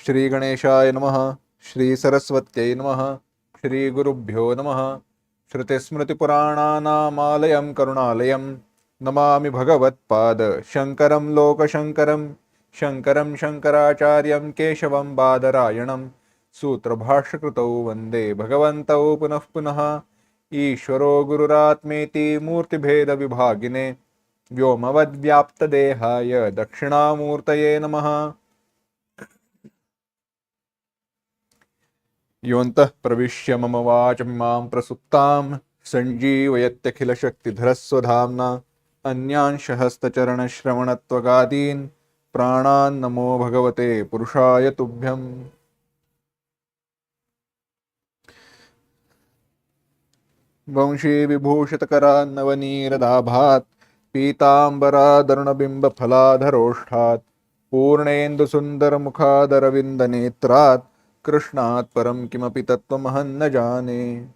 श्री गणेशाय नमः। श्री सरस्वत्यै नमः। श्री गुरुभ्यो नमः। श्रुतिस्मृतिपुराणानामालयं करुणालयं नमामि भगवत्पाद शंकरं लोकशंकरं। शंकरं शंकराचार्यं केशवं बादरायणं सूत्रभाष्यकृतौ वन्दे भगवन्तौ पुनः पुनः। ईश्वरो गुरुरात्मेति मूर्तिभेदविभागिने व्योमवद्व्याप्तदेहाय दक्षिणामूर्तये नमः। योऽन्तः प्रविश्य मम वाचमिमां प्रसुप्तां सञ्जीवयत्यखिलशक्तिधरस्वधाम्ना अन्यांशहस्तचरणश्रवणत्वगादीन् प्राणान् नमो भगवते पुरुषाय तुभ्यम्। वंशी विभूषितकरान्नवनीरदाभात् पीताम्बरादरुणबिम्बफलाधरोष्ठात् पूर्णेन्दुसुन्दरमुखादरविन्दनेत्रात् कृष्णात् परं किमपि तत्त्वमहं न जाने।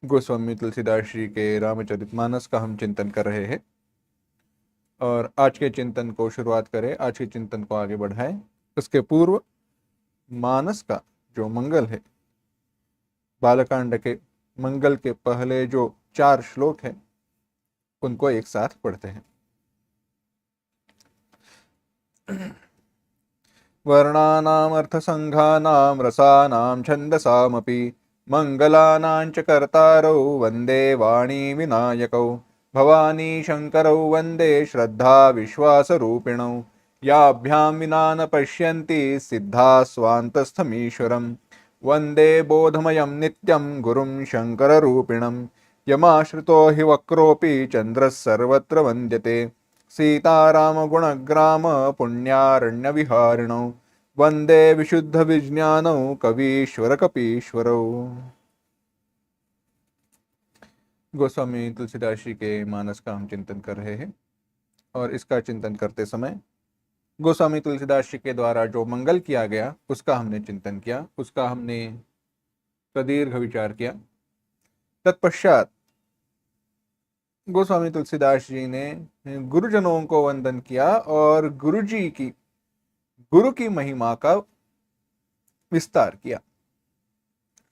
गोस्वामी तुलसीदास जी के रामचरितमानस का हम चिंतन कर रहे हैं और आज के चिंतन को शुरुआत करें, आज के चिंतन को आगे बढ़ाएं। उसके पूर्व मानस का जो मंगल है, बालकांड के मंगल के पहले जो 4 श्लोक हैं उनको एक साथ पढ़ते हैं। वर्णानाम् अर्थसंघानां रसानां छन्दसामपि मंगलानां च कर्तारौ वन्दे वाणी विनायकौ भवानी शंकरौ वन्दे श्रद्धा विश्वासरूपिणौ याभ्यां विना न पश्यन्ति सिद्धा स्वान्तस्थमीश्वरम् वन्दे बोधमयं नित्यं गुरुं शंकररूपिणं यमाश्रितो हि वक्रोऽपि चन्द्रः सर्वत्र वन्द्यते सीतारामगुणग्राम पुण्यारण्यविहारिणौ वन्दे विशुद्धविज्ञानौ कवीश्वर कपीश्वरौ। गोस्वामी तुलसीदास जी के मानस का हम चिंतन कर रहे हैं और इसका चिंतन करते समय गोस्वामी तुलसीदास जी के द्वारा जो मंगल किया गया उसका हमने चिंतन किया, उसका हमने प्रदीर्घ विचार किया। तत्पश्चात गोस्वामी तुलसीदास जी ने गुरुजनों को वंदन किया और गुरु की महिमा का विस्तार किया।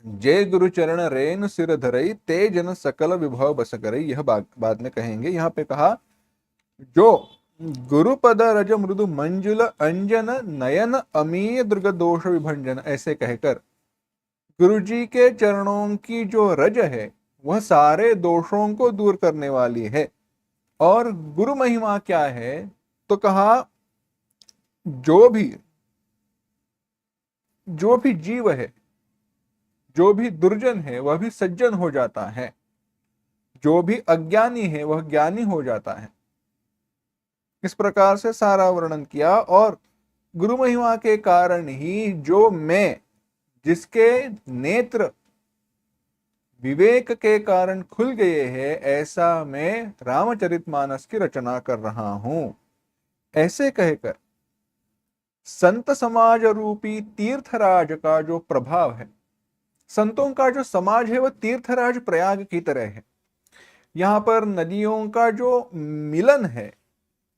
जय गुरु चरण रेन सिर धरई ते जन सकल विभव बस करई, यह बाद में कहेंगे। यहाँ पे कहा जो गुरुपद रज मृदु मंजुल अंजन नयन अमीय दुर्ग दोष विभंजन, ऐसे कहकर गुरु जी के चरणों की जो रज है वह सारे दोषों को दूर करने वाली है। और गुरु महिमा क्या है तो कहा जो भी जीव है, जो भी दुर्जन है वह भी सज्जन हो जाता है, जो भी अज्ञानी है वह ज्ञानी हो जाता है। इस प्रकार से सारा वर्णन किया और गुरु महिमा के कारण ही जो मैं, जिसके नेत्र विवेक के कारण खुल गए हैं, ऐसा मैं रामचरितमानस की रचना कर रहा हूं, ऐसे कहकर संत समाज रूपी तीर्थराज का जो प्रभाव है, संतों का जो समाज है वह तीर्थराज प्रयाग की तरह है। यहां पर नदियों का जो मिलन है,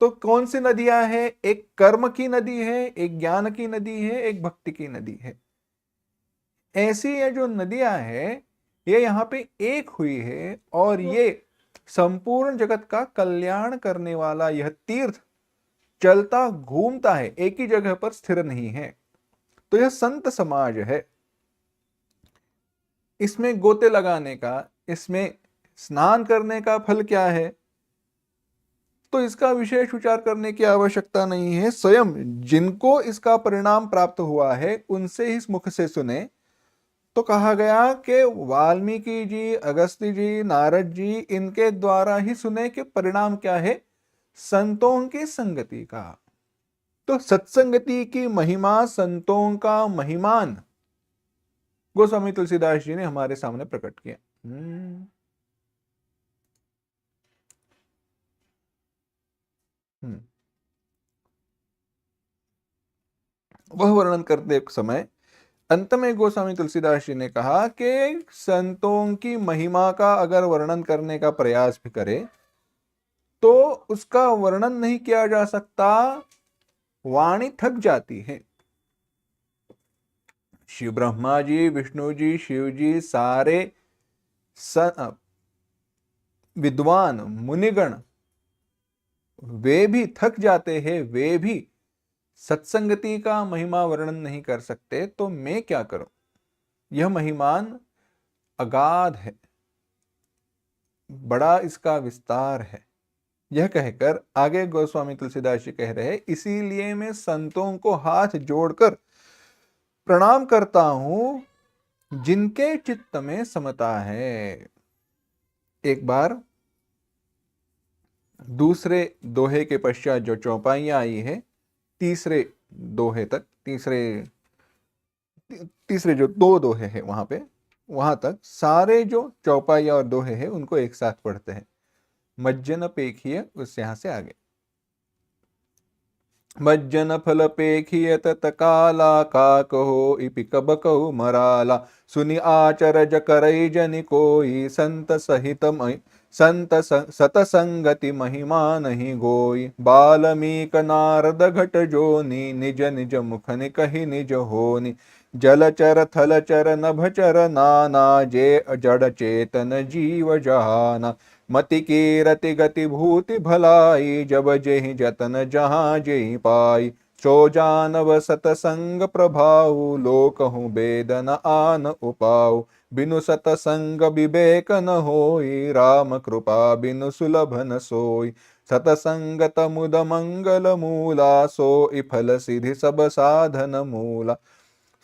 तो कौन सी नदियां हैं? एक कर्म की नदी है, एक ज्ञान की नदी है, एक भक्ति की नदी है। ऐसी ये जो नदियां हैं ये यहाँ पे एक हुई है और ये संपूर्ण जगत का कल्याण करने वाला यह तीर्थ चलता घूमता है, एक ही जगह पर स्थिर नहीं है। तो यह संत समाज है। इसमें गोते लगाने का, इसमें स्नान करने का फल क्या है तो इसका विशेष विचार करने की आवश्यकता नहीं है। स्वयं जिनको इसका परिणाम प्राप्त हुआ है उनसे ही इस मुख से सुने। तो कहा गया कि वाल्मीकि जी, अगस्त्य जी, नारद जी, इनके द्वारा ही सुने कि परिणाम क्या है? संतों की संगति का। तो सत्संगति की महिमा, संतों का महिमान गोस्वामी तुलसीदास जी ने हमारे सामने प्रकट किया। वह वर्णन करते समय अंत में गोस्वामी तुलसीदास जी ने कहा कि संतों की महिमा का अगर वर्णन करने का प्रयास भी करे तो उसका वर्णन नहीं किया जा सकता, वाणी थक जाती है। शिव ब्रह्मा जी, विष्णु जी, शिव जी, सारे विद्वान मुनिगण वे भी थक जाते हैं, वे भी सत्संगति का महिमा वर्णन नहीं कर सकते, तो मैं क्या करूं? यह महिमान अगाध है, बड़ा इसका विस्तार है। यह कहकर आगे गोस्वामी तुलसीदास जी कह रहे, इसीलिए मैं संतों को हाथ जोड़कर प्रणाम करता हूं जिनके चित्त में समता है। एक बार दूसरे दोहे के पश्चात जो चौपाइयां आई है, तीसरे दोहे तक, तीसरे जो दो दोहे हैं वहां तक सारे जो चौपाइया और दोहे हैं उनको एक साथ पढ़ते हैं। मज्जन पेखिय, उस यहां से आगे, मज्जन फल पेखिय तत काला काकहो इपि कबकहु मराला, सुनि आचरज करई जनि कोई, संत सतसंगति महिमा नहीं गोई, बाल्मीक नारद घट जोनी, निज निज मुखनि कहि निज होनी, जलचर थलचर नभचर नाना, जे जड़ चेतन जीव जहाना, मति की रति गति भूति भलाई, जब जेहि जतन जहाँ जेहि पाई, सो जानव सतसंग प्रभाऊ, लोकहु बेदन आन उपाऊ, बिनु सतसंग विवेक न होई, राम कृपा बिनु सुलभ न सोई, सतसंगत मुद मंगल मूला, सोई फल सिधि सब साधन मूला,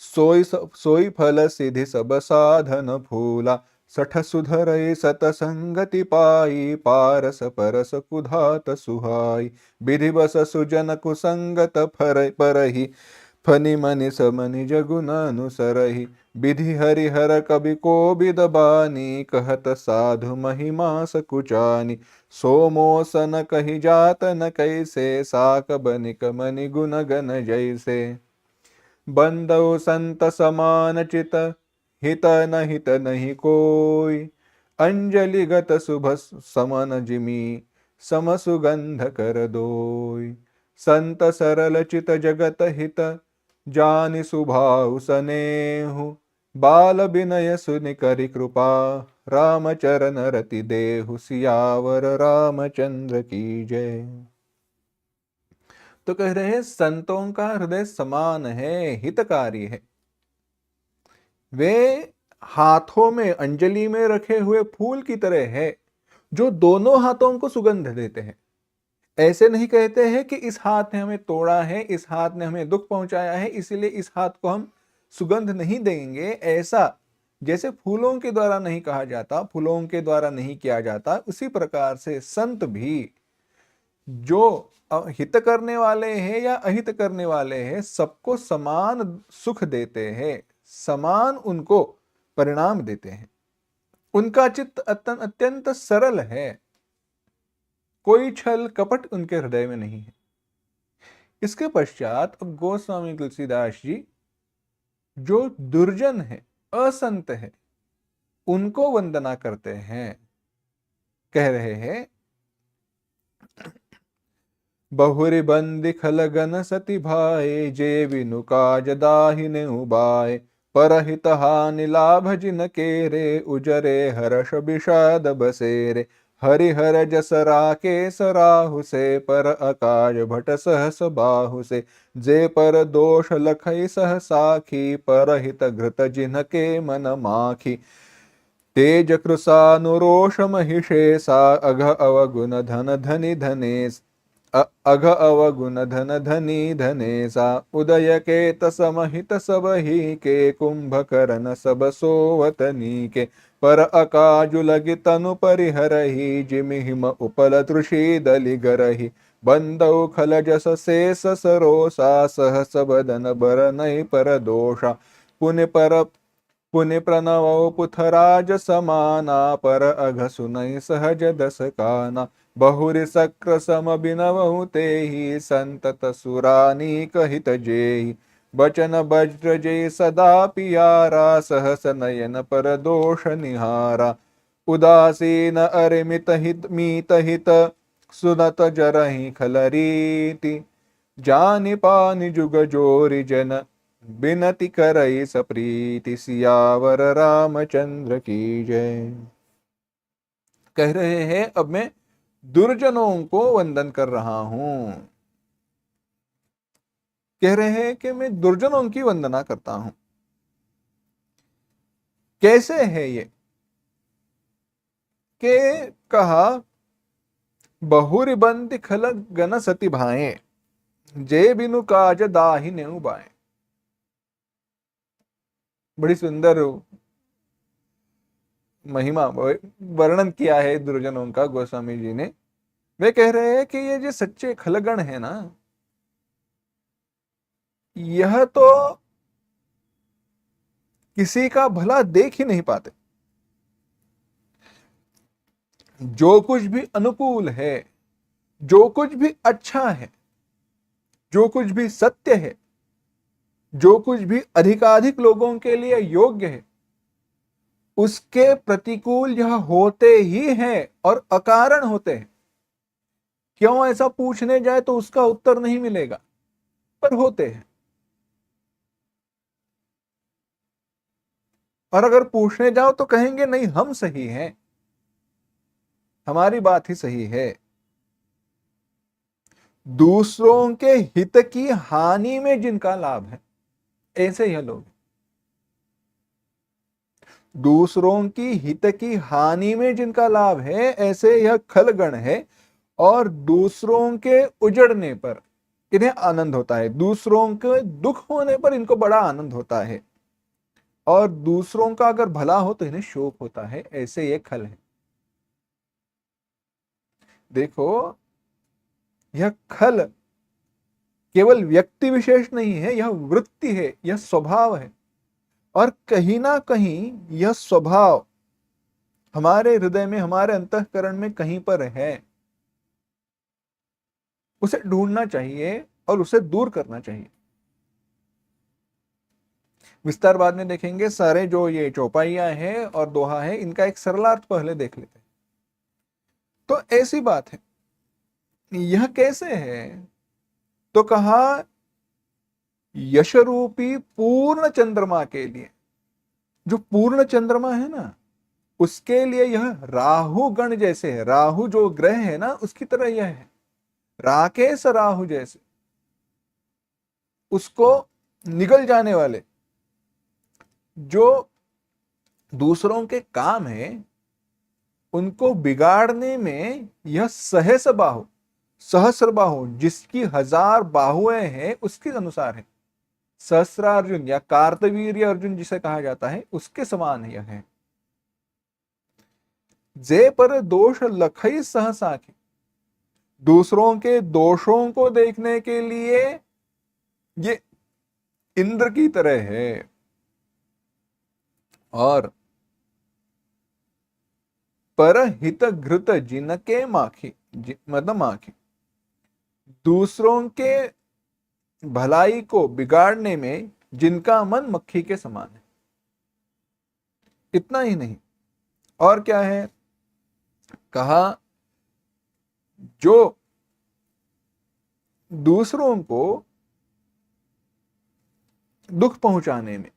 सोई फल सिधि सब साधन फूला, सठ सुधरई सतसंगति पाई, पारस परस कुधात सुहाई, विधि बस सुजन कुसंगत परही, फनि मनि समनि जगुन अनुसरहि, विधि हरिहर कवि को बिदबानी, कहत साधु महिमा सकुचानी, सोमोसन कहि जात न कैसे, साक बनिक मनि गुण गन जैसे, बंदौ संत समान चित, हित न हित नहीं कोई, अंजलि गत शुभ समन जिमी, सम सुगंध कर दोई, संत सरल चित जगत हित, जानि सुभाउ सनेहु, बाल विनय सुनि करि कृपा, राम चरण रति देहु, सियावर रामचंद्र की जय। तो कह रहे हैं संतों का हृदय समान है, हितकारी है। वे हाथों में अंजलि में रखे हुए फूल की तरह है, जो दोनों हाथों को सुगंध देते हैं। ऐसे नहीं कहते हैं कि इस हाथ ने हमें तोड़ा है, इस हाथ ने हमें दुख पहुंचाया है, इसलिए इस हाथ को हम सुगंध नहीं देंगे। ऐसा जैसे फूलों के द्वारा नहीं कहा जाता, फूलों के द्वारा नहीं किया जाता, उसी प्रकार से संत भी जो हित करने वाले हैं या अहित करने वाले हैं, सबको समान सुख देते हैं, समान उनको परिणाम देते हैं। उनका चित्त अत्यंत सरल है, कोई छल कपट उनके हृदय में नहीं है। इसके पश्चात अब गोस्वामी तुलसीदास जी जो दुर्जन है, असंत है, उनको वंदना करते हैं। कह रहे हैं, बहुरी बंदी खलगन सति भाए, जे विनु काज दाहिने उबाए, परहित हानि लाभ जिन केरे, उजरे हर्ष विषाद बसेरे, हरिहर जस राके सराहु से, पर अकाज भट सहस बाहु से, जे पर दोष लखई सह साखी, परहित घृत जिन के मन माखी, तेज कृसानुरोष महिषेसा, अघ अवगुण धन धनि धनेश, अघ अवगुण धन धनी धनेसा, उदय के तसमहित सब ही के, कुंभकर्ण सब सोवतनी के, पर अकाजु लगी तनु परिहरही, जिमि हिम उपल तृषि दलि गरही, बंदौ खल जस शेष सरोसा, सहस बदन बर नई पर दोषा, पुनि प्रणव पुथराज समाना, पर अघ सुनई सहज दस काना, बहुरि सक्र सम बिनवहु तेहि, संतत सुरानी कहित जेहि, बचन वज्र जय सदा पियारा, सहस नयन पर दोष निहारा, उदासीन अरिमित हित मीत हित, सुनत जरहि खलरीति, जानि पानि जुग जोरि जन, बिनति करई सप्रीति, सियावर रामचंद्र की जय। कह रहे हैं अब मैं दुर्जनों को वंदन कर रहा हूं। कह रहे हैं कि मैं दुर्जनों की वंदना करता हूं। कैसे है ये के कहा, बहुरि बंति खल गन सति भाए, जय बिनु काज दाहि नेउ बाए। बड़ी सुंदर महिमा वर्णन किया है दुर्जनों का गोस्वामी जी ने। वे कह रहे हैं कि ये जो सच्चे खलगण है ना, यह तो किसी का भला देख ही नहीं पाते। जो कुछ भी अनुकूल है, जो कुछ भी अच्छा है, जो कुछ भी सत्य है, जो कुछ भी अधिकाधिक लोगों के लिए योग्य है, उसके प्रतिकूल यह होते ही हैं और अकारण होते हैं। क्यों ऐसा पूछने जाए तो उसका उत्तर नहीं मिलेगा, पर होते हैं। और अगर पूछने जाओ तो कहेंगे नहीं, हम सही हैं, हमारी बात ही सही है। दूसरों के हित की हानि में जिनका लाभ है, ऐसे यह लोग। दूसरों की हित की हानि में जिनका लाभ है, ऐसे यह खलगण है। और दूसरों के उजड़ने पर इन्हें आनंद होता है, दूसरों के दुख होने पर इनको बड़ा आनंद होता है, और दूसरों का अगर भला हो तो इन्हें शोक होता है। ऐसे ये खल है। देखो, यह खल केवल व्यक्ति विशेष नहीं है, यह वृत्ति है, यह स्वभाव है। और कहीं ना कहीं यह स्वभाव हमारे हृदय में, हमारे अंतःकरण में कहीं पर है। उसे ढूंढना चाहिए और उसे दूर करना चाहिए। विस्तार बाद में देखेंगे। सारे जो ये चौपाइयां हैं और दोहा है, इनका एक सरलार्थ पहले देख लेते हैं। तो ऐसी बात है, यह कैसे है? तो कहा, यश रूपी पूर्ण चंद्रमा के लिए, जो पूर्ण चंद्रमा है ना, उसके लिए यह राहु गण जैसे है। राहु जो ग्रह है ना, उसकी तरह यह है, राकेश राहु जैसे। उसको निगल जाने वाले जो दूसरों के काम है, उनको बिगाड़ने में यह सहस्र बाहु, जिसकी 1000 बाहुएं हैं, उसके अनुसार है। सहस्रार्जुन या कार्तवीर्य अर्जुन जिसे कहा जाता है, उसके समान यह है। जे पर दोष लखई सहसाखी, दूसरों के दोषों को देखने के लिए ये इंद्र की तरह है। और पर हित घृत जिनके माखी, मतलब माखी, दूसरों के भलाई को बिगाड़ने में जिनका मन मक्खी के समान है। इतना ही नहीं, और क्या है? कहा, जो दूसरों को दुख पहुंचाने में,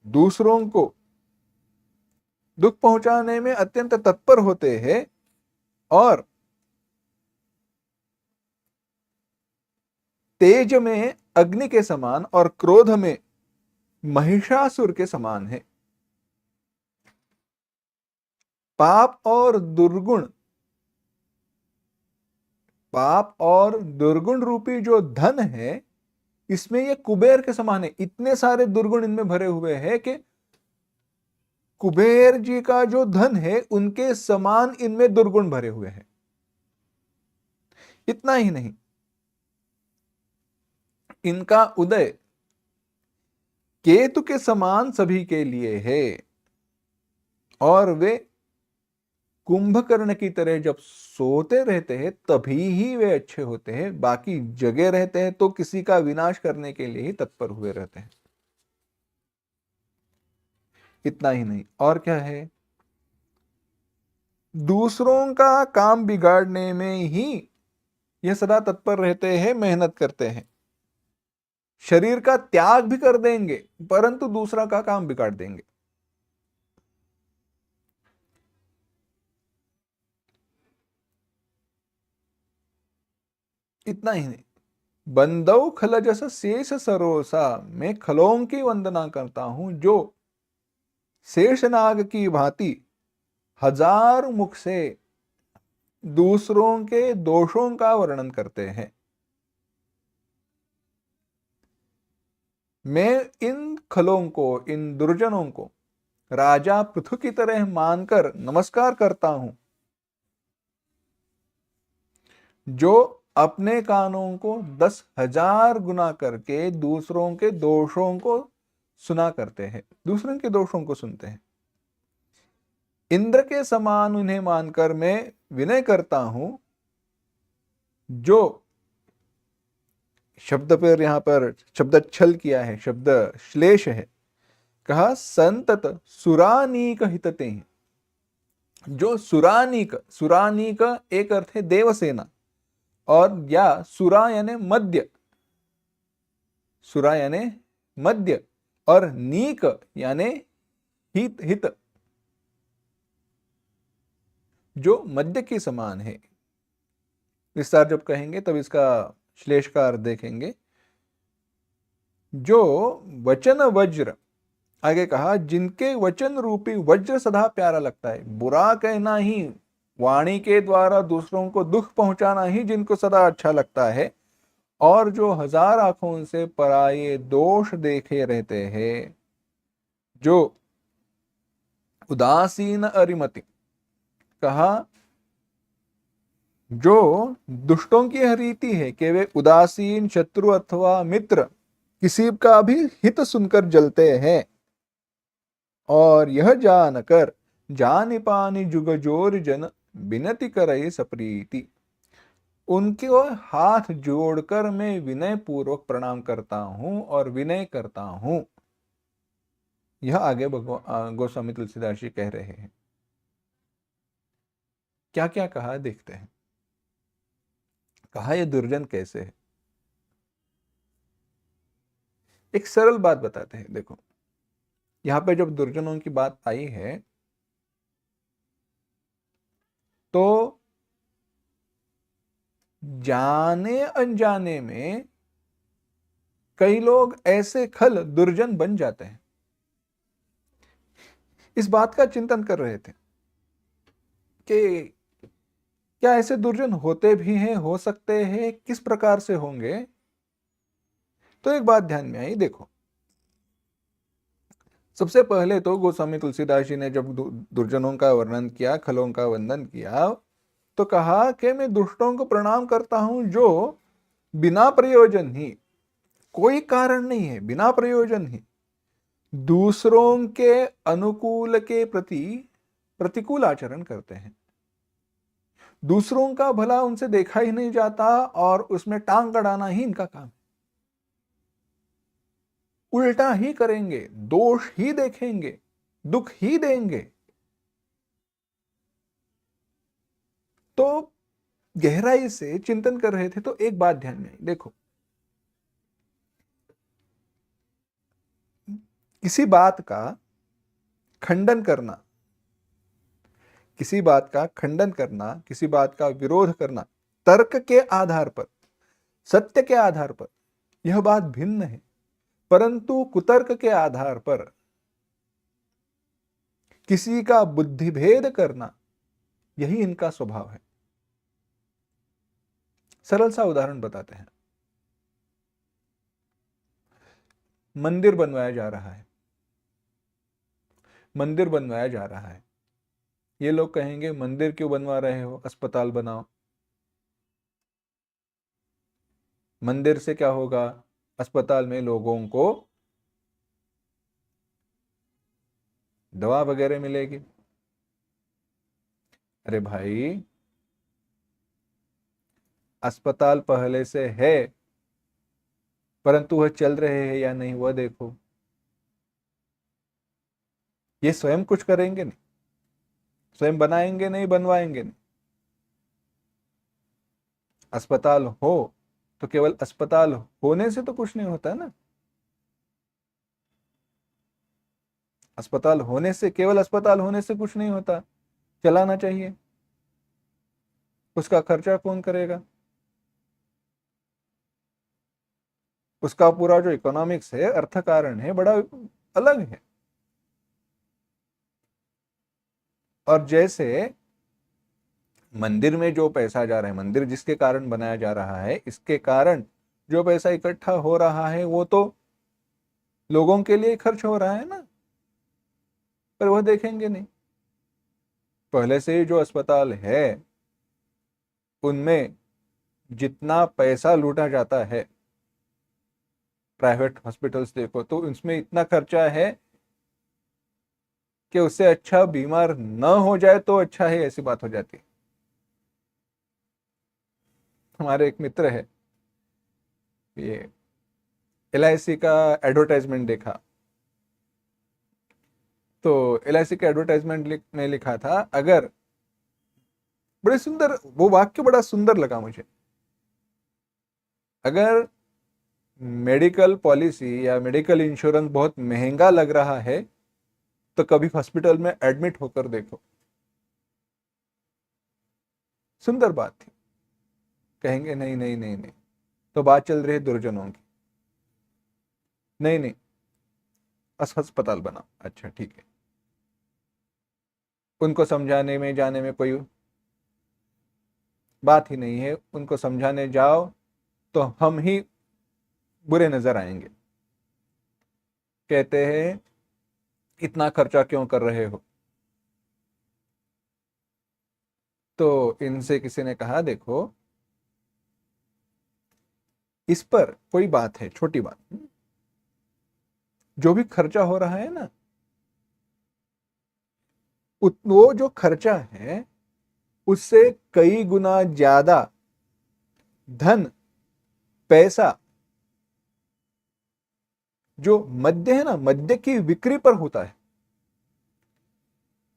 दूसरों को दुख पहुंचाने में अत्यंत तत्पर होते हैं, और तेज में अग्नि के समान और क्रोध में महिषासुर के समान है। पाप और दुर्गुण रूपी जो धन है, इसमें ये कुबेर के समान है। इतने सारे दुर्गुण इनमें भरे हुए हैं कि कुबेर जी का जो धन है, उनके समान इनमें दुर्गुण भरे हुए हैं। इतना ही नहीं, इनका उदय केतु के समान सभी के लिए है, और वे कुंभकर्ण की तरह जब सोते रहते हैं तभी ही वे अच्छे होते हैं। बाकी जगे रहते हैं तो किसी का विनाश करने के लिए ही तत्पर हुए रहते हैं। इतना ही नहीं, और क्या है? दूसरों का काम बिगाड़ने में ही ये सदा तत्पर रहते हैं, मेहनत करते हैं। शरीर का त्याग भी कर देंगे परंतु दूसरा का काम बिगाड़ देंगे। इतना ही नहीं, बंदव खल जस शेष सरोसा, मैं खलों की वंदना करता हूं जो शेषनाग की भांति हजार मुख से दूसरों के दोषों का वर्णन करते हैं। मैं इन खलों को, इन दुर्जनों को राजा पृथु की तरह मानकर नमस्कार करता हूं, जो अपने कानों को 10,000 गुना करके दूसरों के दोषों को सुना करते हैं, दूसरों के दोषों को सुनते हैं। इंद्र के समान उन्हें मानकर मैं विनय करता हूं, जो शब्द पर यहां पर शब्द छल किया है, शब्द श्लेष है, कहा संतत सुरानीक हितते हैं। जो सुरानीक, सुरानीक एक अर्थ है देवसेना, और या सुरा यानी मध्य, सुरा यानी मध्य, और नीक यानी हित, हित, जो मध्य के समान है। विस्तार जब कहेंगे तब इसका श्लेष का अर्थ देखेंगे। जो वचन वज्र, आगे कहा जिनके वचन रूपी वज्र सदा प्यारा लगता है, बुरा कहना ही, वाणी के द्वारा दूसरों को दुख पहुंचाना ही जिनको सदा अच्छा लगता है, और जो 1000 आंखों से पराये दोष देखे रहते हैं, जो उदासीन अरिमति, कहा जो दुष्टों की यह रीति है कि वे उदासीन, शत्रु अथवा मित्र किसी का भी हित सुनकर जलते हैं, और यह जानकर जानि पानी जुग जोर जन विनती करे सप्रीति, उनके हाथ जोड़कर मैं विनय पूर्वक प्रणाम करता हूं और विनय करता हूं। यह आगे गोस्वामी तुलसीदास जी कह रहे हैं। क्या क्या कहा देखते हैं। कहा यह दुर्जन कैसे है। एक सरल बात बताते हैं। देखो यहां पे जब दुर्जनों की बात आई है तो जाने अनजाने में कई लोग ऐसे खल दुर्जन बन जाते हैं। इस बात का चिंतन कर रहे थे कि क्या ऐसे दुर्जन होते भी हैं, हो सकते हैं, किस प्रकार से होंगे। तो एक बात ध्यान में आई। देखो सबसे पहले तो गोस्वामी तुलसीदास जी ने जब दुर्जनों का वर्णन किया, खलों का वंदन किया, तो कहा कि मैं दुष्टों को प्रणाम करता हूं जो बिना प्रयोजन ही, कोई कारण नहीं है, बिना प्रयोजन ही दूसरों के अनुकूल के प्रति प्रतिकूल आचरण करते हैं। दूसरों का भला उनसे देखा ही नहीं जाता और उसमें टांग गड़ाना ही इनका काम, उल्टा ही करेंगे, दोष ही देखेंगे, दुख ही देंगे। तो गहराई से चिंतन कर रहे थे तो एक बात ध्यान में आई। देखो किसी बात का खंडन करना, किसी बात का खंडन करना, किसी बात का विरोध करना तर्क के आधार पर, सत्य के आधार पर, यह बात भिन्न है। परंतु कुतर्क के आधार पर किसी का बुद्धि भेद करना, यही इनका स्वभाव है। सरल सा उदाहरण बताते हैं। मंदिर बनवाया जा रहा है, मंदिर बनवाया जा रहा है। ये लोग कहेंगे मंदिर क्यों बनवा रहे हो, अस्पताल बनाओ। मंदिर से क्या होगा, अस्पताल में लोगों को दवा वगैरह मिलेगी। अरे भाई अस्पताल पहले से है परंतु वह चल रहे हैं या नहीं वह देखो। ये स्वयं कुछ करेंगे नहीं, स्वयं बनाएंगे नहीं, बनवाएंगे नहीं। अस्पताल हो तो केवल अस्पताल होने से तो कुछ नहीं होता ना। अस्पताल होने से, केवल अस्पताल होने से कुछ नहीं होता। चलाना चाहिए। उसका खर्चा कौन करेगा? उसका पूरा जो इकोनॉमिक्स है, अर्थ कारण है, बड़ा अलग है। और जैसे मंदिर में जो पैसा जा रहा है, मंदिर जिसके कारण बनाया जा रहा है, इसके कारण जो पैसा इकट्ठा हो रहा है वो तो लोगों के लिए खर्च हो रहा है ना। पर वह देखेंगे नहीं। पहले से ही जो अस्पताल है उनमें जितना पैसा लूटा जाता है, प्राइवेट हॉस्पिटल्स देखो तो उसमें इतना खर्चा है कि उससे अच्छा बीमार न हो जाए तो अच्छा है, ऐसी बात हो जाती है। हमारे एक मित्र है, ये LIC का एडवर्टाइजमेंट देखा, तो LIC के एडवर्टाइजमेंट में लिखा था, अगर, बड़े सुंदर वो वाक्य, बड़ा सुंदर लगा मुझे, अगर मेडिकल पॉलिसी या मेडिकल इंश्योरेंस बहुत महंगा लग रहा है तो कभी हॉस्पिटल में एडमिट होकर देखो। सुंदर बात थी। कहेंगे नहीं नहीं नहीं नहीं, तो बात चल रही है दुर्जनों की। नहीं नहीं, अस्पताल बनाओ, अच्छा ठीक है। उनको समझाने में जाने में कोई बात ही नहीं है। उनको समझाने जाओ तो हम ही बुरे नजर आएंगे। कहते हैं इतना खर्चा क्यों कर रहे हो? तो इनसे किसी ने कहा, देखो इस पर कोई बात है, छोटी बात, जो भी खर्चा हो रहा है ना, वो जो खर्चा है उससे कई गुना ज्यादा धन, पैसा जो मद्य है ना, मद्य की बिक्री पर होता है।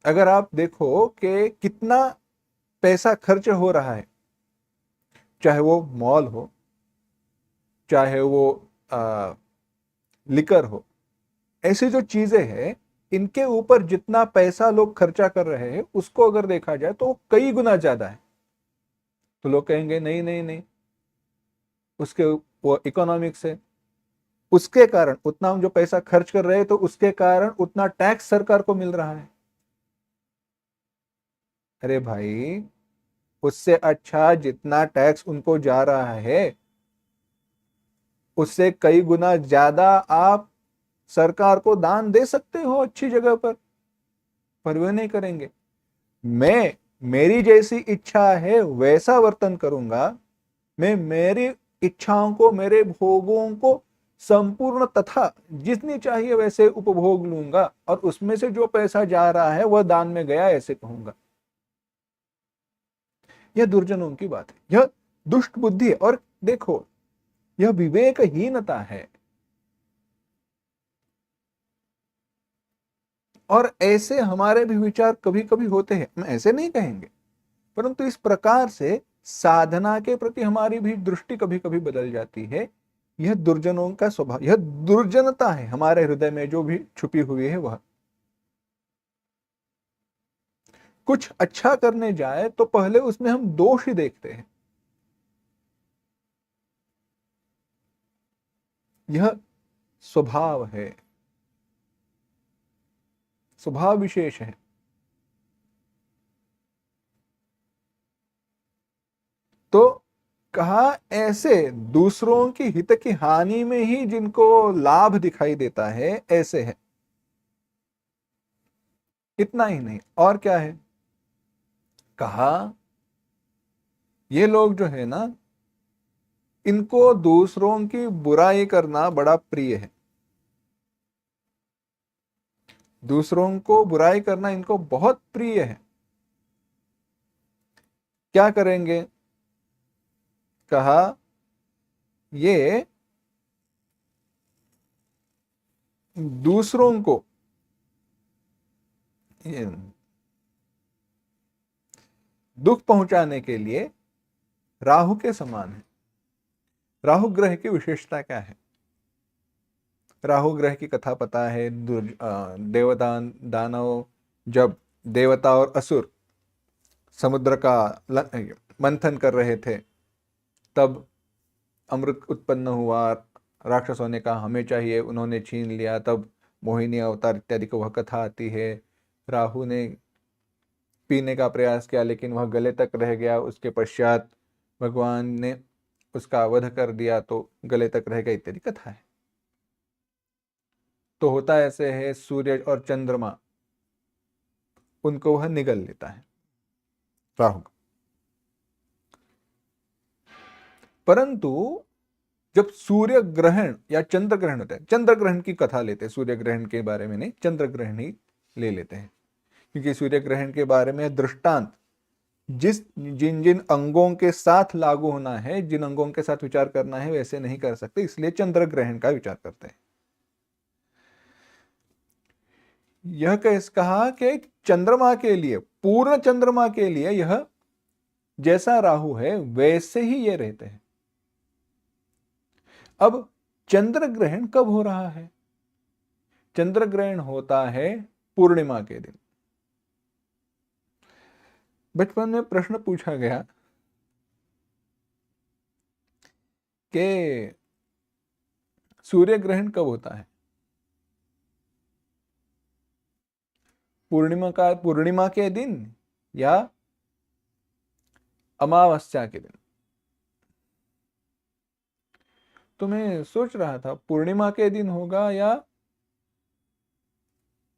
अगर आप देखो कि कितना पैसा खर्च हो रहा है, चाहे वो मॉल हो, चाहे वो लिकर हो, ऐसी जो चीजें हैं इनके ऊपर जितना पैसा लोग खर्चा कर रहे हैं उसको अगर देखा जाए तो वो कई गुना ज्यादा है। तो लोग कहेंगे नहीं नहीं नहीं, उसके वो इकोनॉमिक्स है, उसके कारण उतना हम जो पैसा खर्च कर रहे हैं तो उसके कारण उतना टैक्स सरकार को मिल रहा है। अरे भाई, उससे अच्छा जितना टैक्स उनको जा रहा है उससे कई गुना ज्यादा आप सरकार को दान दे सकते हो अच्छी जगह पर वे नहीं करेंगे। मैं, मेरी जैसी इच्छा है वैसा वर्तन करूंगा। मैं मेरी इच्छाओं को, मेरे भोगों को संपूर्ण तथा जितनी चाहिए वैसे उपभोग लूंगा, और उसमें से जो पैसा जा रहा है वह दान में गया, ऐसे कहूंगा। यह दुर्जनों की बात है, यह दुष्ट बुद्धि है। और देखो, यह विवेकहीनता है। और ऐसे हमारे भी विचार कभी कभी होते हैं, हम ऐसे नहीं कहेंगे, परंतु इस प्रकार से साधना के प्रति हमारी भी दृष्टि कभी कभी बदल जाती है। यह दुर्जनों का स्वभाव, यह दुर्जनता है हमारे हृदय में जो भी छुपी हुई है। वह कुछ अच्छा करने जाए तो पहले उसमें हम दोष ही देखते हैं। यह स्वभाव है, स्वभाव विशेष है। तो कहा, ऐसे दूसरों की हित की हानि में ही जिनको लाभ दिखाई देता है, ऐसे है। इतना ही नहीं, और क्या है? कहा, ये लोग जो है ना, इनको दूसरों की बुराई करना बड़ा प्रिय है। दूसरों को बुराई करना इनको बहुत प्रिय है। क्या करेंगे? कहा, ये दूसरों को, ये दुख पहुंचाने के लिए राहु के समान है। राहु ग्रह की विशेषता क्या है? राहु ग्रह की कथा पता है। देवता दानव, जब देवता और असुर समुद्र का मंथन कर रहे थे, तब अमृत उत्पन्न हुआ, राक्षसों ने कहा हमें चाहिए, उन्होंने छीन लिया, तब मोहिनी अवतार इत्यादि को वह कथा आती है। राहु ने पीने का प्रयास किया लेकिन वह गले तक रह गया, उसके पश्चात भगवान ने उसका वध कर दिया तो गले तक रह गया, इत्यादि कथा है। तो होता ऐसे है, सूर्य और चंद्रमा उनको वह निगल लेता है, राहु। परंतु जब सूर्य ग्रहण या चंद्र ग्रहण होता है, चंद्र ग्रहण की कथा लेते हैं, सूर्य ग्रहण के बारे में नहीं, चंद्र ग्रहण ही ले लेते हैं, क्योंकि सूर्य ग्रहण के बारे में दृष्टांत जिन जिन अंगों के साथ लागू होना है, जिन अंगों के साथ विचार करना है, वैसे नहीं कर सकते, इसलिए चंद्र ग्रहण का विचार करते हैं। यह कैसे कहा कि चंद्रमा के लिए, पूर्ण चंद्रमा के लिए यह जैसा राहु है वैसे ही ये रहते हैं। अब चंद्र ग्रहण कब हो रहा है? चंद्र ग्रहण होता है पूर्णिमा के दिन। बचपन में प्रश्न पूछा गया कि सूर्य ग्रहण कब होता है? पूर्णिमा के दिन या अमावस्या के दिन? तो मैं सोच रहा था पूर्णिमा के दिन होगा या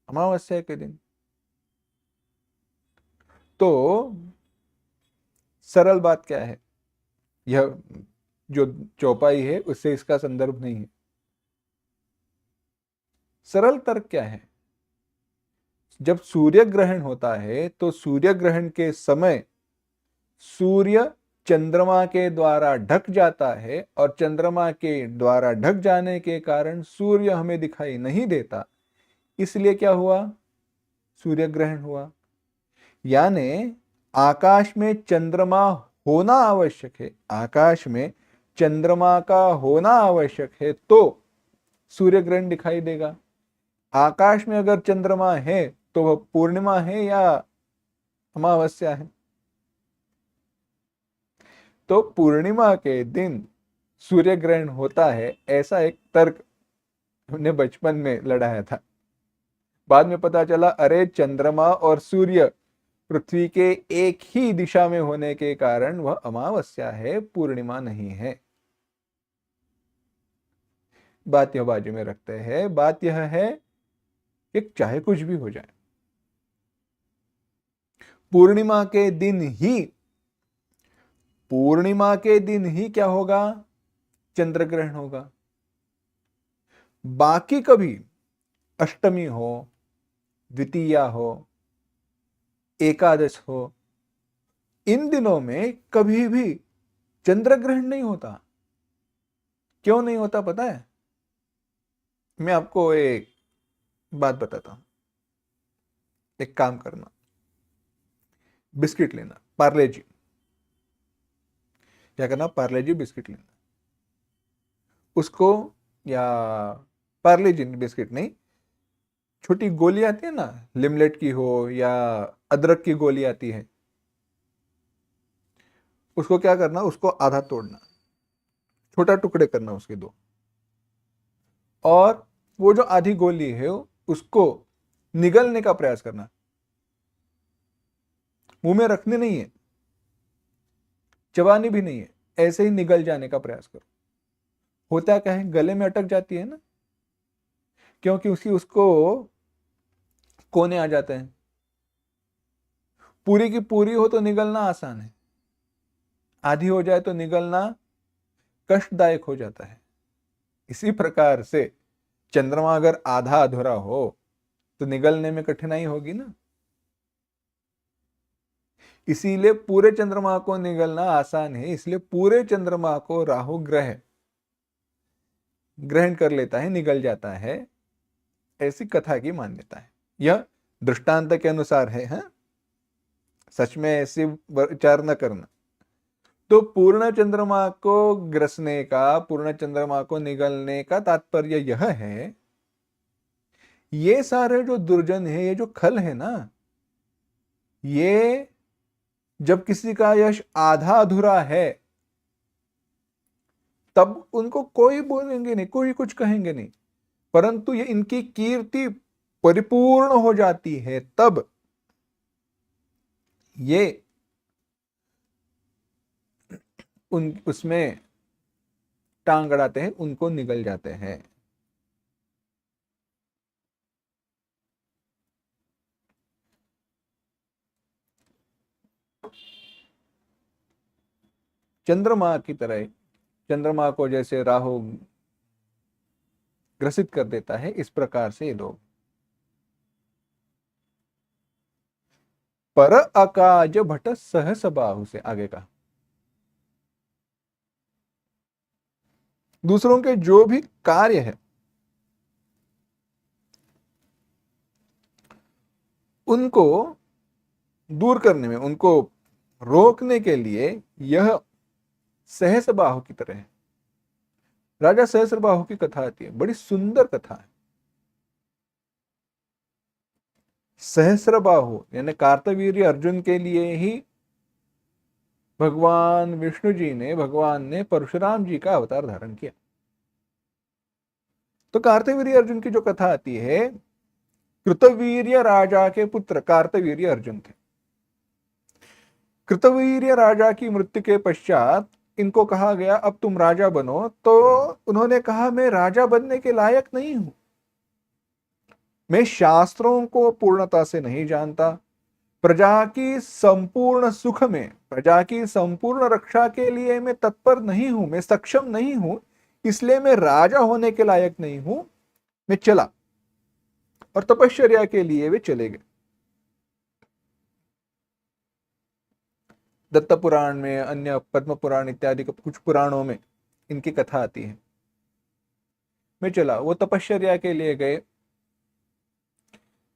अमावस्या के दिन। तो सरल बात क्या है, यह जो चौपाई है उससे इसका संदर्भ नहीं है। सरल तर्क क्या है, जब सूर्य ग्रहण होता है तो सूर्य ग्रहण के समय सूर्य चंद्रमा के द्वारा ढक जाता है, और चंद्रमा के द्वारा ढक जाने के कारण सूर्य हमें दिखाई नहीं देता, इसलिए क्या हुआ? सूर्य ग्रहण हुआ। यानी आकाश में चंद्रमा होना आवश्यक है, आकाश में चंद्रमा का होना आवश्यक है तो सूर्य ग्रहण दिखाई देगा। आकाश में अगर चंद्रमा है तो वह पूर्णिमा है या अमावस्या है? तो पूर्णिमा के दिन सूर्य ग्रहण होता है, ऐसा एक तर्क हमने बचपन में लड़ाया था। बाद में पता चला अरे चंद्रमा और सूर्य पृथ्वी के एक ही दिशा में होने के कारण वह अमावस्या है, पूर्णिमा नहीं है। बात यह बाजू में रखते हैं। बात यह है कि चाहे कुछ भी हो जाए, पूर्णिमा के दिन ही क्या होगा? चंद्र ग्रहण होगा। बाकी कभी अष्टमी हो, द्वितीया हो, एकादश हो, इन दिनों में कभी भी चंद्र ग्रहण नहीं होता। क्यों नहीं होता पता है? मैं आपको एक बात बताता हूं। एक काम करना, बिस्किट लेना, पार्ले जी। क्या करना? पार्ले जी बिस्किट लेना, उसको, या पार्ले जी बिस्किट नहीं, छोटी गोली आती है ना, लिमलेट की हो या अदरक की गोली आती है, उसको क्या करना? उसको आधा तोड़ना, छोटा टुकड़े करना उसके दो, और वो जो आधी गोली है उसको निगलने का प्रयास करना। मुंह में रखने नहीं है, चबानी भी नहीं है, ऐसे ही निगल जाने का प्रयास करो। होता क्या है, गले में अटक जाती है ना, क्योंकि उसको कोने आ जाते हैं। पूरी की पूरी हो तो निगलना आसान है, आधी हो जाए तो निगलना कष्टदायक हो जाता है। इसी प्रकार से चंद्रमा अगर आधा अधूरा हो तो निगलने में कठिनाई होगी ना। इसीलिए पूरे चंद्रमा को निगलना आसान है, इसलिए पूरे चंद्रमा को राहु ग्रहण कर लेता है, निगल जाता है, ऐसी कथा की मान्यता है। यह दृष्टांत के अनुसार है, हाँ? सच में ऐसे विचार न करना। तो पूर्ण चंद्रमा को ग्रसने का, पूर्ण चंद्रमा को निगलने का तात्पर्य यह है, ये सारे जो दुर्जन है, ये जो खल है ना, ये जब किसी का यश आधा अधूरा है तब उनको कोई बोलेंगे नहीं, कोई कुछ कहेंगे नहीं, परंतु ये इनकी कीर्ति परिपूर्ण हो जाती है तब ये उसमें टांग अड़ाते हैं, उनको निगल जाते हैं। चंद्रमा की तरह, चंद्रमा को जैसे राहु ग्रसित कर देता है, इस प्रकार से ये लोग पर अकाज भट सहस बाहु से आगे का, दूसरों के जो भी कार्य है उनको दूर करने में, उनको रोकने के लिए यह सहस्रबाहु की तरह है। राजा सहस्रबाहु की कथा आती है, बड़ी सुंदर कथा है। सहस्रबाहु यानी कार्तवीर्य अर्जुन के लिए ही भगवान विष्णु जी ने, भगवान ने परशुराम जी का अवतार धारण किया। तो कार्तवीर्य अर्जुन की जो कथा आती है, कृतवीर्य राजा के पुत्र कार्तवीर्य अर्जुन थे। कृतवीर्य राजा की मृत्यु के पश्चात इनको कहा गया अब तुम राजा बनो, तो उन्होंने कहा मैं राजा बनने के लायक नहीं हूं, मैं शास्त्रों को पूर्णता से नहीं जानता, प्रजा की संपूर्ण सुख में, प्रजा की संपूर्ण रक्षा के लिए मैं तत्पर नहीं हूं, मैं सक्षम नहीं हूं, इसलिए मैं राजा होने के लायक नहीं हूं। मैं चला, और तपश्चर्या के लिए वे चले गए। दत्त पुराण में, अन्य पद्म पुराण इत्यादि कुछ पुराणों में इनकी कथा आती है। मैं चला, वो तपश्चर्या के लिए गए।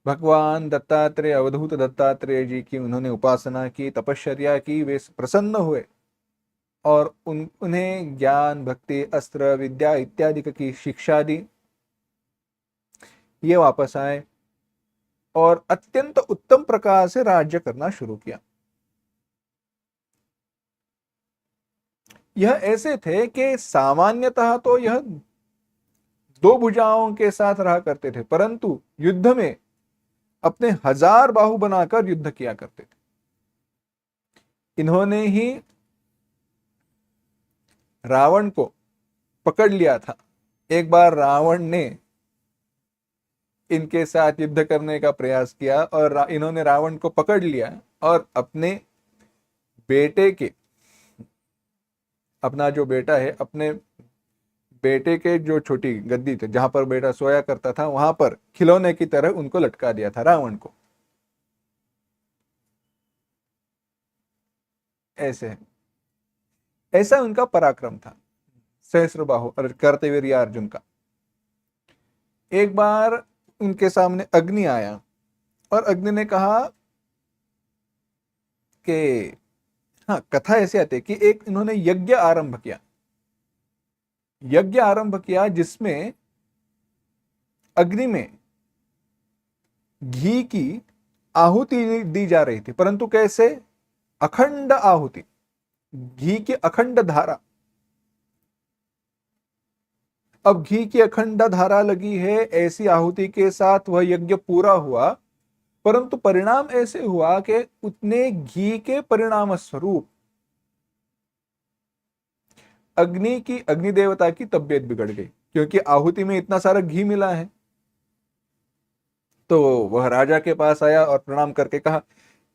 भगवान दत्तात्रेय, अवधूत दत्तात्रेय जी की उन्होंने उपासना की, तपश्चर्या की, वे प्रसन्न हुए और उन्हें ज्ञान, भक्ति, अस्त्र, विद्या इत्यादि की शिक्षा दी। ये वापस आए और अत्यंत उत्तम प्रकार से राज्य करना शुरू किया। यह ऐसे थे कि सामान्यतः तो यह दो भुजाओं के साथ रहा करते थे, परंतु युद्ध में अपने 1000 बाहु बनाकर युद्ध किया करते थे। इन्होंने ही रावण को पकड़ लिया था। एक बार रावण ने इनके साथ युद्ध करने का प्रयास किया और इन्होंने रावण को पकड़ लिया और अपने बेटे के, अपना जो बेटा है, अपने बेटे के जो छोटी गद्दी थी जहां पर बेटा सोया करता था, वहां पर खिलौने की तरह उनको लटका दिया था रावण को। ऐसे, ऐसा उनका पराक्रम था सहस्रबाहु और कर्तवीर्य अर्जुन का। एक बार उनके सामने अग्नि आया और अग्नि ने कहा कि, हाँ, कथा ऐसे आती है कि एक इन्होंने यज्ञ आरंभ किया, यज्ञ आरंभ किया जिसमें अग्नि में घी की आहुति दी जा रही थी, परंतु कैसे? अखंड आहुति, घी की अखंड धारा। अब घी की अखंड धारा लगी है, ऐसी आहुति के साथ वह यज्ञ पूरा हुआ, परंतु परिणाम ऐसे हुआ कि उतने घी के परिणाम स्वरूप अग्नि देवता की तबीयत बिगड़ गई, क्योंकि आहुति में इतना सारा घी मिला है। तो वह राजा के पास आया और प्रणाम करके कहा,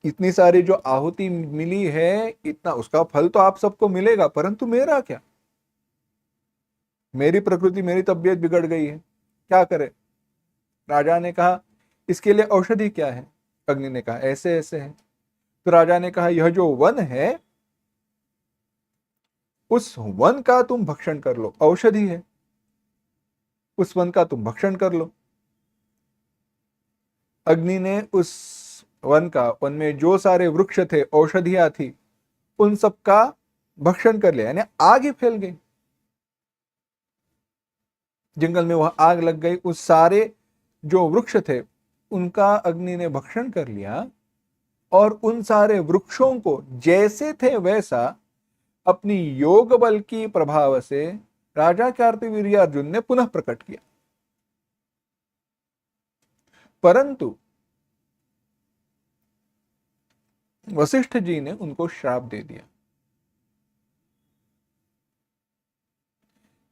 इतनी सारी जो आहुति मिली है, इतना उसका फल तो आप सबको मिलेगा, परंतु मेरा क्या? मेरी प्रकृति, मेरी तबीयत बिगड़ गई है, क्या करे? राजा ने कहा, इसके लिए औषधि क्या है? अग्नि ने कहा, ऐसे ऐसे है। तो राजा ने कहा, यह जो वन है, उस वन का तुम भक्षण कर लो, औषधि है, उस वन का तुम भक्षण कर लो। अग्नि ने उस वन का, वन में जो सारे वृक्ष थे, औषधियां थी, उन सब का भक्षण कर लिया, यानी आग ही फैल गई। जंगल में वह आग लग गई, उस सारे जो वृक्ष थे उनका अग्नि ने भक्षण कर लिया, और उन सारे वृक्षों को जैसे थे वैसा अपनी योग बल की प्रभाव से राजा कार्तवीर्यार्जुन ने पुनः प्रकट किया। परंतु वशिष्ठ जी ने उनको श्राप दे दिया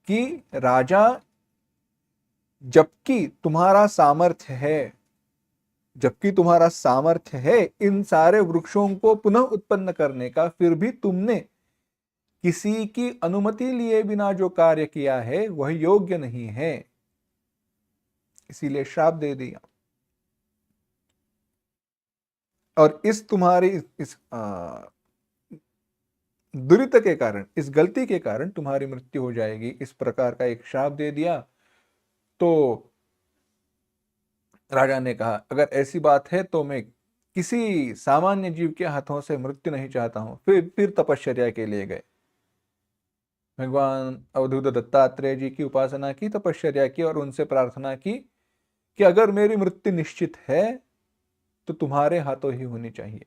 कि राजा, जबकि तुम्हारा सामर्थ्य है, जबकि तुम्हारा सामर्थ्य है इन सारे वृक्षों को पुनः उत्पन्न करने का, फिर भी तुमने किसी की अनुमति लिए बिना जो कार्य किया है वह योग्य नहीं है, इसीलिए श्राप दे दिया। और इस तुम्हारी इस दुरित के कारण, इस गलती के कारण तुम्हारी मृत्यु हो जाएगी, इस प्रकार का एक श्राप दे दिया। तो राजा ने कहा, अगर ऐसी बात है तो मैं किसी सामान्य जीव के हाथों से मृत्यु नहीं चाहता हूं। फिर तपश्चर्या के लिए गए, भगवान अवधूत दत्तात्रेय जी की उपासना की, तपश्चर्या की, और उनसे प्रार्थना की कि अगर मेरी मृत्यु निश्चित है तो तुम्हारे हाथों ही होनी चाहिए।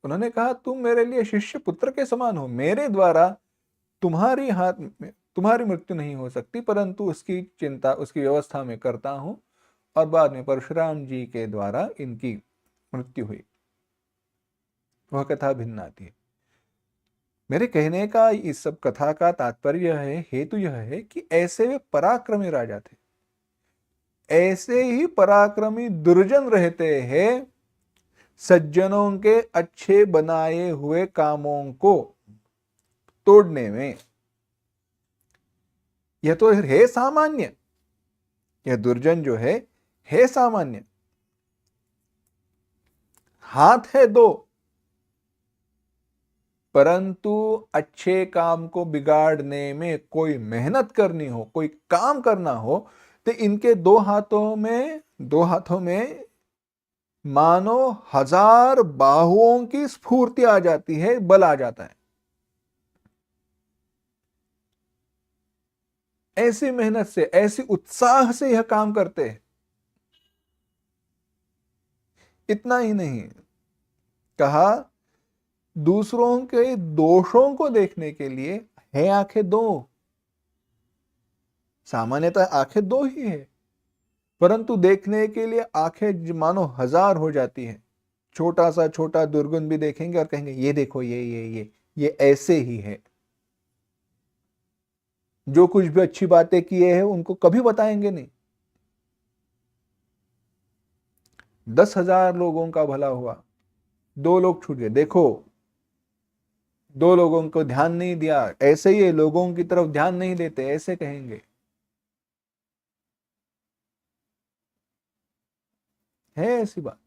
उन्होंने कहा, तुम मेरे लिए शिष्य पुत्र के समान हो, मेरे द्वारा तुम्हारी हाथ में तुम्हारी मृत्यु नहीं हो सकती, परंतु उसकी चिंता, उसकी व्यवस्था में करता हूं। और बाद में परशुराम जी के द्वारा इनकी मृत्यु हुई। वह कथा भिन्न आती है। मेरे कहने का इस सब कथा का तात्पर्य है, हेतु यह है कि ऐसे वे पराक्रमी राजा थे, ऐसे ही पराक्रमी दुर्जन रहते हैं सज्जनों के अच्छे बनाए हुए कामों को तोड़ने में। यह तो है सामान्य, यह दुर्जन जो है सामान्य, हाथ है दो, परंतु अच्छे काम को बिगाड़ने में कोई मेहनत करनी हो, कोई काम करना हो, तो इनके दो हाथों में मानो 1000 बाहुओं की स्फूर्ति आ जाती है, बल आ जाता है। ऐसी मेहनत से, ऐसी उत्साह से यह काम करते हैं। इतना ही नहीं, कहा दूसरों के दोषों को देखने के लिए है आंखें दो। सामान्यतः आंखें दो ही है, परंतु देखने के लिए आंखें मानो 1000 हो जाती है। छोटा सा छोटा दुर्गुण भी देखेंगे और कहेंगे ये देखो, ये ऐसे ही है। जो कुछ भी अच्छी बातें किए हैं उनको कभी बताएंगे नहीं। 10,000 लोगों का भला हुआ, 2 लोग छूट गए, देखो 2 लोगों को ध्यान नहीं दिया, ऐसे ही लोगों की तरफ ध्यान नहीं देते, ऐसे कहेंगे। है ऐसी बात,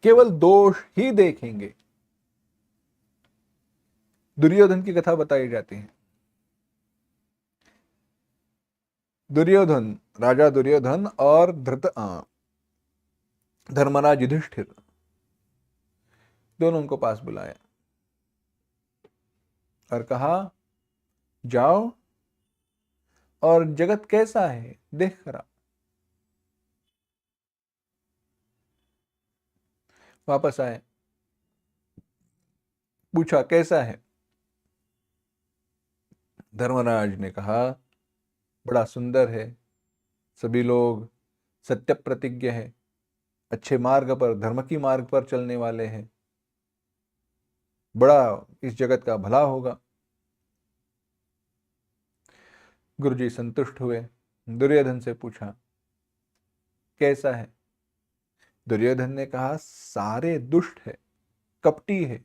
केवल दोष ही देखेंगे। दुर्योधन की कथा बताई जाती है। दुर्योधन, राजा दुर्योधन और धर्मराज युधिष्ठिर दोनों को पास बुलाया और कहा, जाओ और जगत कैसा है देख कर आओ। वापस आए, पूछा कैसा है। धर्मराज ने कहा, बड़ा सुंदर है, सभी लोग सत्य प्रतिज्ञ है, अच्छे मार्ग पर, धर्म की मार्ग पर चलने वाले हैं, बड़ा इस जगत का भला होगा। गुरुजी संतुष्ट हुए, दुर्योधन से पूछा कैसा है। दुर्योधन ने कहा, सारे दुष्ट है, कपटी है,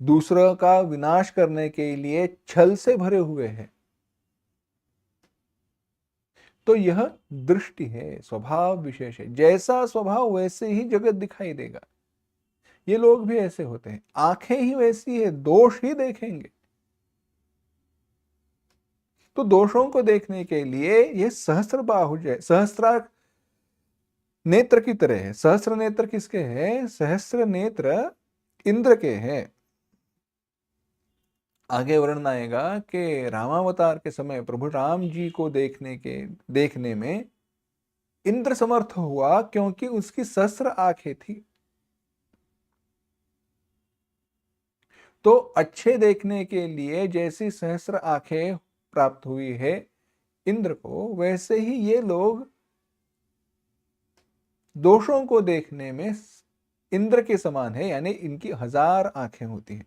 दूसरों का विनाश करने के लिए छल से भरे हुए हैं। तो यह दृष्टि है, स्वभाव विशेष है, जैसा स्वभाव वैसे ही जगत दिखाई देगा। ये लोग भी ऐसे होते हैं, आंखें ही वैसी है, दोष ही देखेंगे। तो दोषों को देखने के लिए ये सहस्त्र बाहु, सहस्त्रार नेत्र की तरह है। सहस्र नेत्र किसके हैं? सहस्र नेत्र इंद्र के हैं। आगे वर्णन आएगा कि रामावतार के समय प्रभु राम जी को देखने में इंद्र समर्थ हुआ, क्योंकि उसकी सहस्र आंखें थी। तो अच्छे देखने के लिए जैसी सहस्र आंखें प्राप्त हुई है इंद्र को, वैसे ही ये लोग दोषों को देखने में इंद्र के समान है, यानी इनकी 1000 आंखें होती हैं।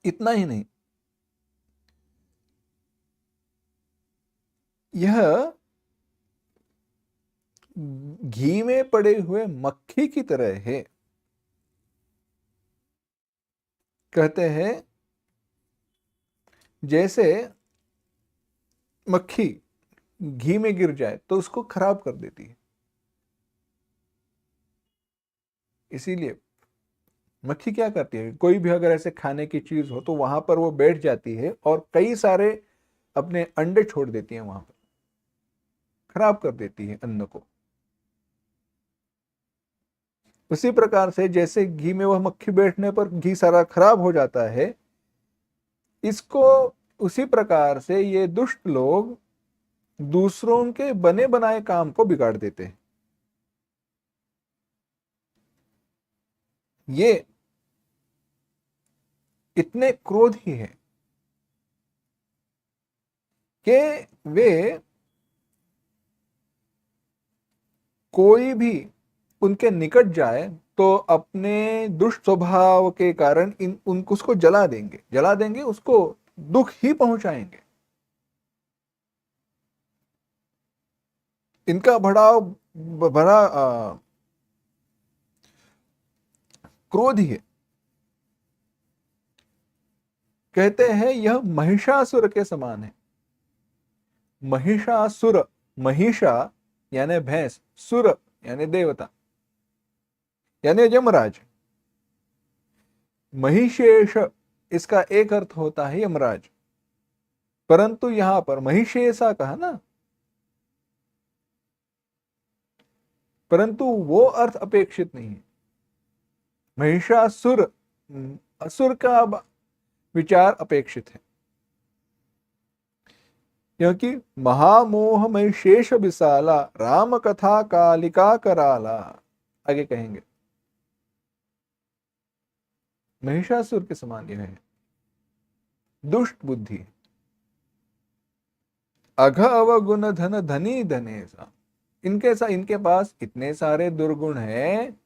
इतना ही नहीं, यह घी में पड़े हुए मक्खी की तरह है। कहते हैं जैसे मक्खी घी में गिर जाए तो उसको खराब कर देती है, इसीलिए मक्खी क्या करती है, कोई भी अगर ऐसे खाने की चीज हो तो वहां पर वो बैठ जाती है और कई सारे अपने अंडे छोड़ देती है, वहां पर खराब कर देती है अन्न को। उसी प्रकार से जैसे घी में वह मक्खी बैठने पर घी सारा खराब हो जाता है, इसको उसी प्रकार से ये दुष्ट लोग दूसरों के बने बनाए काम को बिगाड़ देते हैं। ये इतने क्रोधी हैं कि वे कोई भी उनके निकट जाए तो अपने दुष्ट स्वभाव के कारण उसको जला देंगे, उसको दुख ही पहुंचाएंगे। इनका बड़ा क्रोध ही है। कहते हैं यह महिषासुर के समान है। महिषासुर, महिषा यानी भैंस, सुर यानी देवता, यानी यमराज। महिषेश इसका एक अर्थ होता है यमराज, परंतु यहां पर महिषेशा कहा ना, परंतु वो अर्थ अपेक्षित नहीं है। महिषासुर, असुर का विचार अपेक्षित है, क्योंकि महामोह में शेष विशाला राम कथा कालिका कराला, आगे कहेंगे महिषासुर के समान यह है, दुष्ट बुद्धि। अघ अवगुण धन धनी धनेसा, इनके पास इतने सारे दुर्गुण हैं,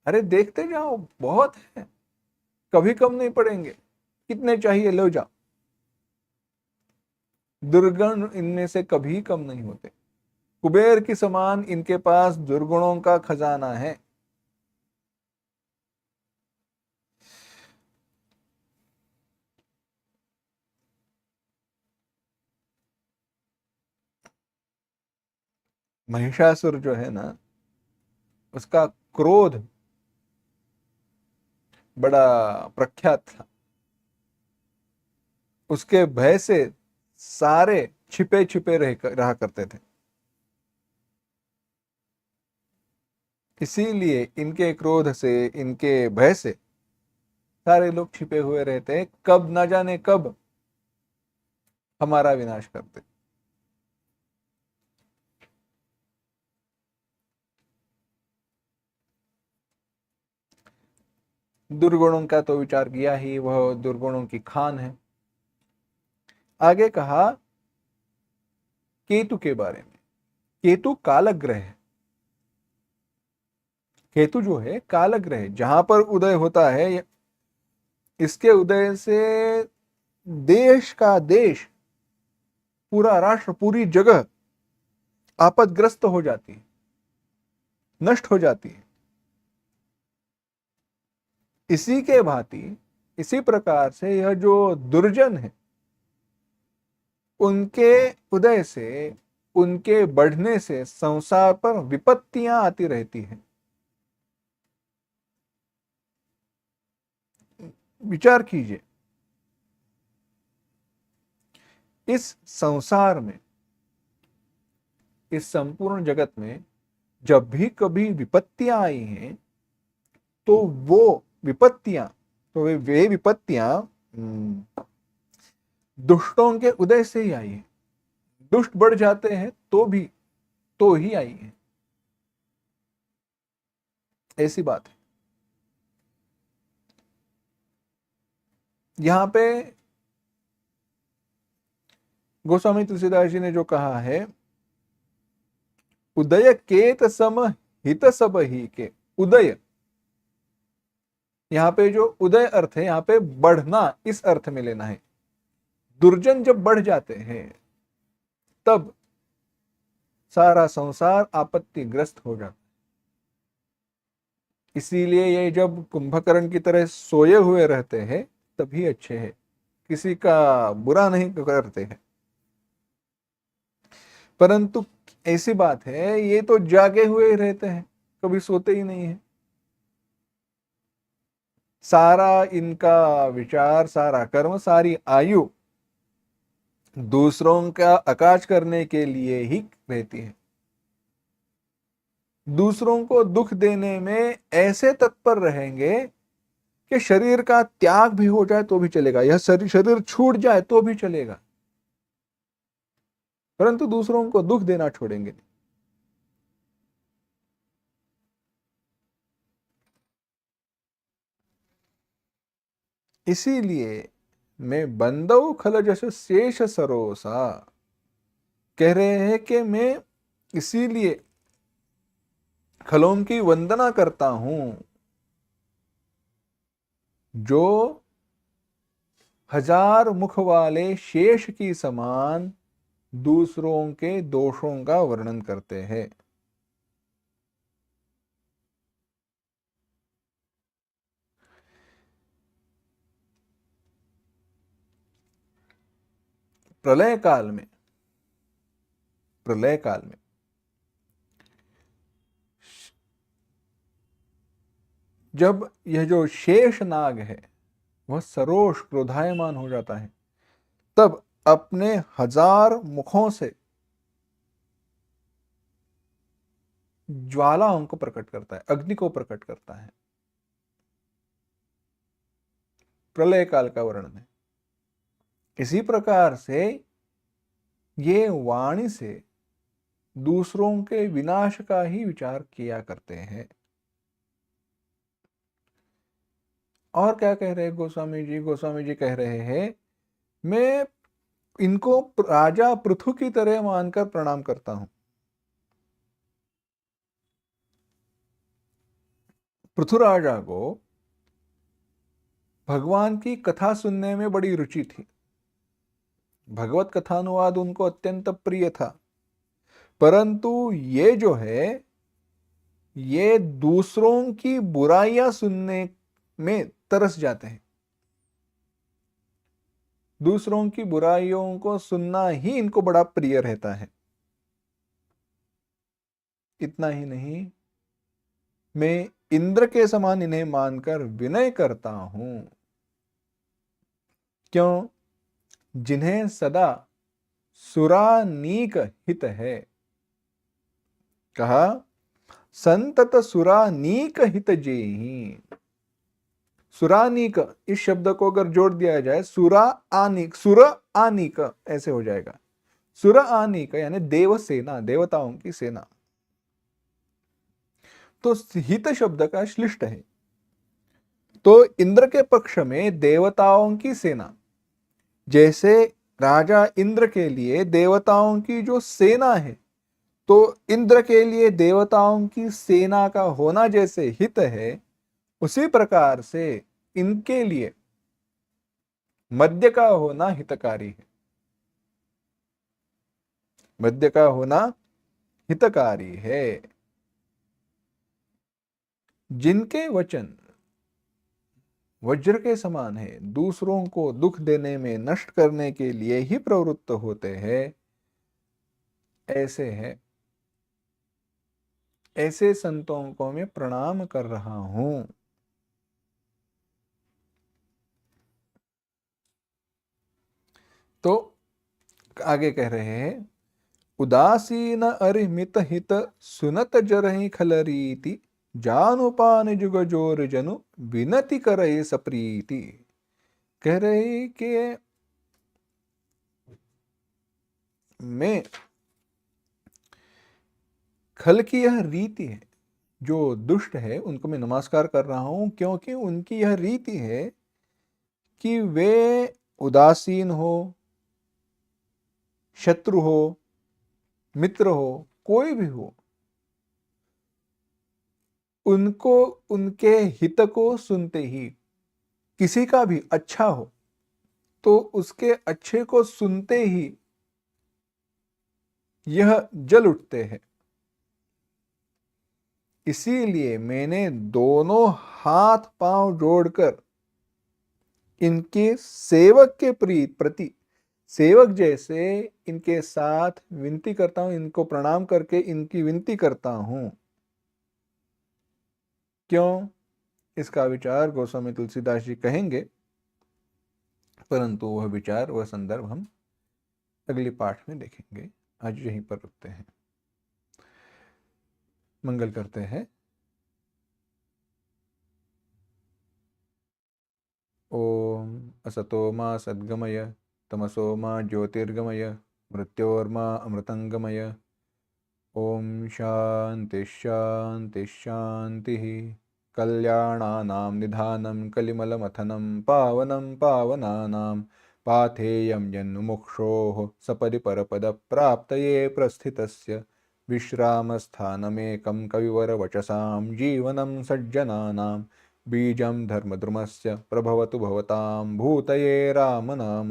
अरे देखते जाओ बहुत है, कभी कम नहीं पड़ेंगे, कितने चाहिए लो जाओ। दुर्गुण इनमें से कभी कम नहीं होते। कुबेर की समान इनके पास दुर्गुणों का खजाना है। महिषासुर जो है ना, उसका क्रोध बड़ा प्रख्यात था। उसके भय से सारे छिपे छिपे रहा करते थे, इसीलिए इनके क्रोध से, इनके भय से सारे लोग छिपे हुए रहते हैं, कब ना जाने कब हमारा विनाश करते। दुर्गुणों का तो विचार किया ही, वह दुर्गुणों की खान है। आगे कहा केतु के बारे में। केतु कालग्रह है। केतु जो है कालग्रह है, जहां पर उदय होता है, इसके उदय से देश का देश, पूरा राष्ट्र, पूरी जगह आपदग्रस्त हो जाती है, नष्ट हो जाती है। इसी के भांति, इसी प्रकार से यह जो दुर्जन है, उनके उदय से, उनके बढ़ने से संसार पर विपत्तियां आती रहती हैं। विचार कीजिए, इस संसार में इस संपूर्ण जगत में जब भी कभी विपत्तियां आई हैं, तो वो विपत्तियां तो वे विपत्तियां दुष्टों के उदय से ही आई है। दुष्ट बढ़ जाते हैं तो ही आई है, ऐसी बात है। यहां पे गोस्वामी तुलसीदास जी ने जो कहा है, उदय केत सम हित सब ही के। उदय, यहां पे जो उदय अर्थ है, यहां पे बढ़ना, इस अर्थ में लेना है। दुर्जन जब बढ़ जाते हैं तब सारा संसार आपत्तिग्रस्त हो जाता है। इसीलिए ये जब कुंभकर्ण की तरह सोए हुए रहते हैं तभी अच्छे हैं, किसी का बुरा नहीं करते हैं। परंतु ऐसी बात है, ये तो जागे हुए रहते हैं, कभी सोते ही नहीं है। सारा इनका विचार, सारा कर्म, सारी आयु दूसरों का अकाज करने के लिए ही रहती है। दूसरों को दुख देने में ऐसे तत्पर रहेंगे कि शरीर का त्याग भी हो जाए तो भी चलेगा, यह शरीर छूट जाए तो भी चलेगा, परंतु दूसरों को दुख देना छोड़ेंगे नहीं। इसीलिए मैं बंदव खल जस शेष सरोसा, कह रहे हैं कि मैं इसीलिए खलों की वंदना करता हूं, जो हजार मुख वाले शेष की समान दूसरों के दोषों का वर्णन करते हैं। प्रलय काल में जब यह जो शेष नाग है वह सरोष क्रोधायमान हो जाता है, तब अपने हजार मुखों से ज्वालाओं को प्रकट करता है, अग्नि को प्रकट करता है। प्रलय काल का वर्णन है। इसी प्रकार से ये वाणी से दूसरों के विनाश का ही विचार किया करते हैं। और क्या कह रहे हैं गोस्वामी जी? गोस्वामी जी कह रहे हैं, मैं इनको राजा पृथु की तरह मानकर प्रणाम करता हूं। पृथु राजा को भगवान की कथा सुनने में बड़ी रुचि थी, भगवत कथानुवाद उनको अत्यंत प्रिय था। परंतु ये जो है, ये दूसरों की बुराइयां सुनने में तरस जाते हैं। दूसरों की बुराइयों को सुनना ही इनको बड़ा प्रिय रहता है। इतना ही नहीं, मैं इंद्र के समान इन्हें मानकर विनय करता हूं। क्यों? जिन्हें सदा सुरानीक हित है। कहा, संतत सुरानीक हित जेहि। सुरानीक, इस शब्द को अगर जोड़ दिया जाए, सुरा आनीक, सुर आनीक ऐसे हो जाएगा। सुर आनीक यानी देव सेना, देवताओं की सेना। तो हित शब्द का श्लिष्ट है। तो इंद्र के पक्ष में देवताओं की सेना, जैसे राजा इंद्र के लिए देवताओं की जो सेना है, तो इंद्र के लिए देवताओं की सेना का होना जैसे हित है, उसी प्रकार से इनके लिए मध्य का होना हितकारी है। मध्य का होना हितकारी है। जिनके वचन वज्र के समान है, दूसरों को दुख देने में, नष्ट करने के लिए ही प्रवृत्त होते हैं, ऐसे है, ऐसे संतों को मैं प्रणाम कर रहा हूं। तो आगे कह रहे हैं, उदासीन अरिमित हित सुनत जरहि खलरीति जानुपान जुग जोर जनु विनति करे सप्रीति। कह रहे कि मैं खल की यह रीति है, जो दुष्ट है उनको मैं नमस्कार कर रहा हूं, क्योंकि उनकी यह रीति है कि वे उदासीन हो, शत्रु हो, मित्र हो, कोई भी हो, उनको उनके हित को सुनते ही, किसी का भी अच्छा हो तो उसके अच्छे को सुनते ही यह जल उठते हैं। इसीलिए मैंने दोनों हाथ पांव जोड़कर इनके सेवक के प्रति सेवक जैसे इनके साथ विनती करता हूं, इनको प्रणाम करके इनकी विनती करता हूं। क्यों? इसका विचार गोस्वामी तुलसीदास जी कहेंगे, परंतु वह विचार, वह संदर्भ हम अगले पाठ में देखेंगे। आज यहीं पर रुकते हैं। मंगल करते हैं। ओम असतो मा सद्गमय तमसो मा ज्योतिर्गमय मृत्योर्मा अमृतंगमय। ओम शांति शांति शांति। कल्याणानां निधानं कलिमलमथनं पावनं पावनानां पाथेयं जन्मुमुक्षोः सपदि परपदप्राप्तये प्रस्थितस्य विश्रामस्थानमेकं कविवरवचसां जीवनं सज्जनानां बीजं धर्मद्रुमस्य प्रभवतु भवतां भूतये रामनाम।